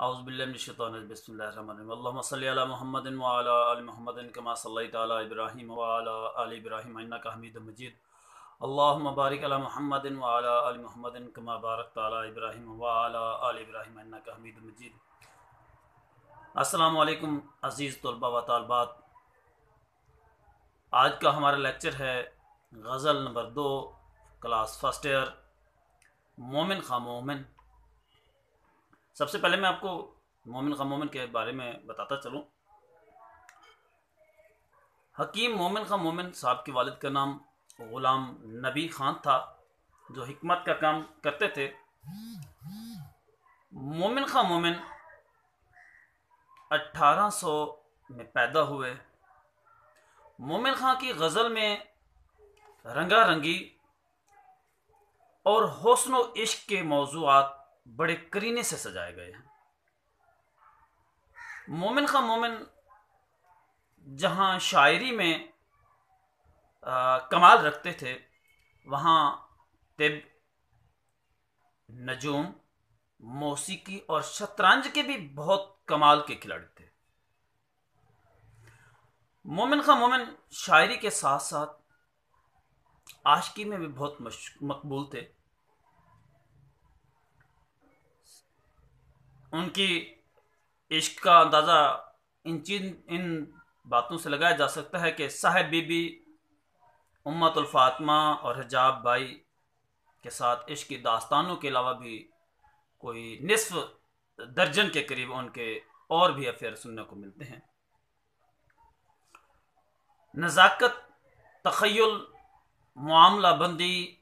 औज़ुबिल्लाहि बिस्मिल्लाहिर्रहमानिर्रहीम अल्लाहुम्मा सल्लि अला मुहम्मदिन व अला आलि मुहम्मदिन कमा सल्लैता अला इब्राहीम व अला आलि इब्राहीम इन्नका हमीदुम मजीद। अल्लाहुम्मा बारिक अला मुहम्मदिन व अला आलि मुहम्मदिन कमा बारकता अला इब्राहीम व अला आलि इब्राहीम इन्नका हमीदुम मजीद। अस्सलामु अलैकुम अज़ीज़ तलबा व तालबात। आज का हमारा लेक्चर है गज़ल नंबर 2, क्लास फर्स्ट ईयर, मोमिन खा मोमिन। सबसे पहले मैं आपको मोमिन खा मोमिन के बारे में बताता चलूँ। हकीम मोमिन खा मोमिन साहब के वालिद का नाम ग़ुलाम नबी ख़ान था, जो हिकमत का काम करते थे। मोमिन खा मोमिन 1800 में पैदा हुए। मोमिन खां की गज़ल में रंगारंगी और हुस्न व इश्क के मौज़ूआत बड़े करीने से सजाए गए हैं। मोमिन खां मोमिन जहाँ शायरी में कमाल रखते थे, वहाँ तिब, नजूम, मौसीकी और शतरंज के भी बहुत कमाल के खिलाड़ी थे। मोमिन खां मोमिन शायरी के साथ साथ आशिकी में भी बहुत मकबूल थे। उनकी इश्क का अंदाज़ा इन बातों से लगाया जा सकता है कि साहिब बीबी, उम्मतुल फातिमा और हिजाब भाई के साथ इश्क की दास्तानों के अलावा भी कोई निस्फ दर्जन के करीब उनके और भी अफेयर सुनने को मिलते हैं। नज़ाकत, तख़य्युल, मामला बंदी,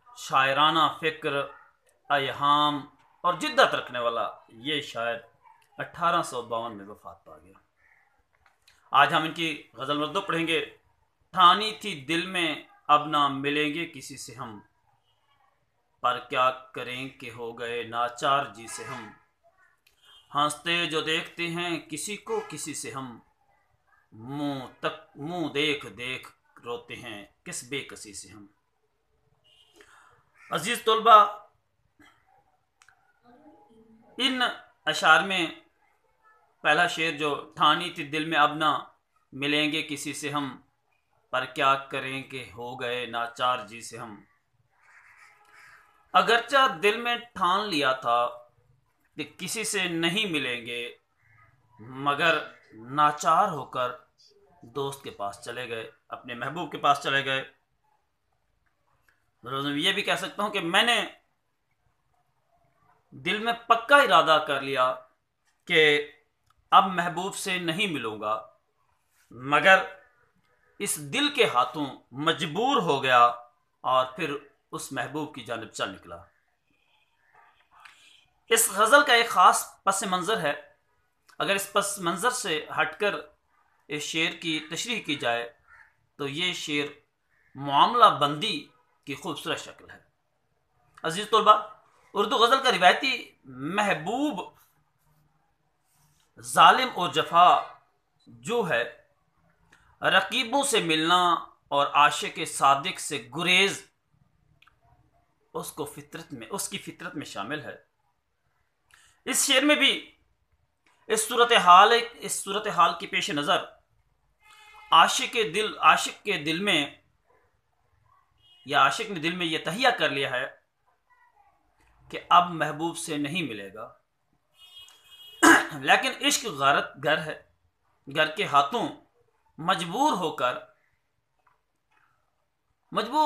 शायराना फ़िक्र, अयहाम और जिद्दत रखने वाला ये शायर 1852 में वफ़ात पा गया। आज हम इनकी गज़ल नंबर 2 पढ़ेंगे। ठानी थी दिल में अब ना मिलेंगे किसी से हम, पर क्या करें कि हो गए नाचार जी से हम। हंसते जो देखते हैं किसी को किसी से हम, मुंह देख देख रोते हैं किस बेकसी से हम। अजीज तलबा, इन अशार में पहला शेर जो ठानी थी दिल में अब ना मिलेंगे किसी से हम, पर क्या करें कि हो गए नाचार जी से हम। अगरचा दिल में ठान लिया था कि किसी से नहीं मिलेंगे, मगर नाचार होकर दोस्त के पास चले गए, अपने महबूब के पास चले गए। ये भी कह सकता हूं कि मैंने दिल में पक्का इरादा कर लिया कि अब महबूब से नहीं मिलूंगा, मगर इस दिल के हाथों मजबूर हो गया और फिर उस महबूब की जानिब चल निकला। इस गज़ल का एक ख़ास पस मंज़र है। अगर इस पस मंज़र से हटकर इस शेर की तशरीह की जाए तो ये शेर मामला बंदी की खूबसूरत शक्ल है। अजीज़ तलबा, उर्दू गज़ल का रिवायती महबूब जालिम और जफा जो है, रकीबों से मिलना और आशिक सादिक से गुरेज उसकी फितरत में शामिल है। इस शेर में भी इस सूरत हाल की पेश नज़र आशिक के दिल में या आशिक ने दिल में यह तहिया कर लिया है कि अब महबूब से नहीं मिलेगा, लेकिन इश्क गारत घर है। घर के हाथों मजबूर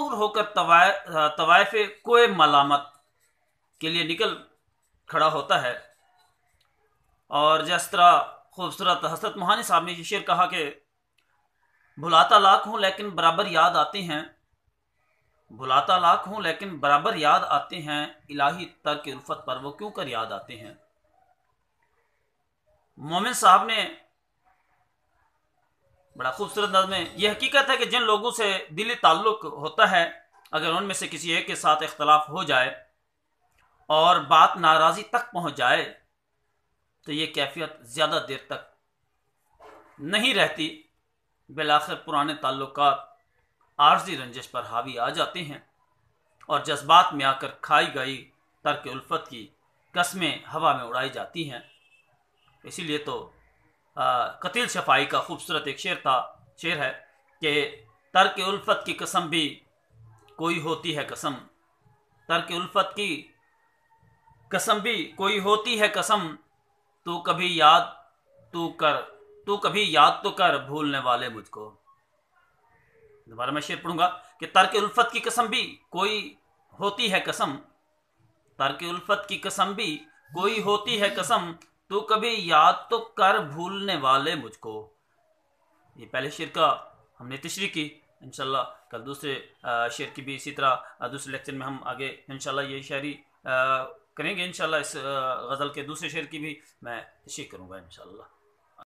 होकर तवाइफ़े कोई मलामत के लिए निकल खड़ा होता है। और जिस तरह खूबसूरत हसरत मोहानी साहब ने ये शेर कहा कि भुलाता लाख हूँ लेकिन बराबर याद आते हैं, भुलाता लाख हूँ लेकिन बराबर याद आते हैं, इलाही तर्क उल्फत पर वो क्यों कर याद आते हैं। मोमिन साहब ने बड़ा खूबसूरत अंदाज में यह हकीकत है कि जिन लोगों से दिली ताल्लुक होता है, अगर उनमें से किसी एक के साथ इख्तलाफ हो जाए और बात नाराज़ी तक पहुँच जाए तो ये कैफियत ज़्यादा देर तक नहीं रहती। बिलाखिर पुराने ताल्लुकात आर्जी रंजिश पर हावी आ जाते हैं और जज्बात में आकर खाई गई तर्क उल्फत की कस्में हवा में उड़ाई जाती हैं। इसीलिए तो कतिल शफाई का खूबसूरत एक शेर है कि तर्क उल्फत की कसम भी कोई होती है कसम, तर्क उल्फत की कसम भी कोई होती है कसम, तू कभी याद तू कर तू कभी याद तो कर भूलने वाले मुझको। दोबारा मैं शेर पढ़ूंगा कि तर्क उल्फत की कसम भी कोई होती है कसम, तर्क उल्फत की कसम भी कोई होती है कसम, तू कभी याद तो कर भूलने वाले मुझको। ये पहले शेर का हमने तशरीह की। इंशाल्लाह कल दूसरे शेर की भी इसी तरह दूसरे लेक्चर में हम आगे इंशाल्लाह ये शायरी करेंगे। इंशाल्लाह इस गज़ल के दूसरे शेर की भी मैं तशरीह करूँगा इंशाल्लाह।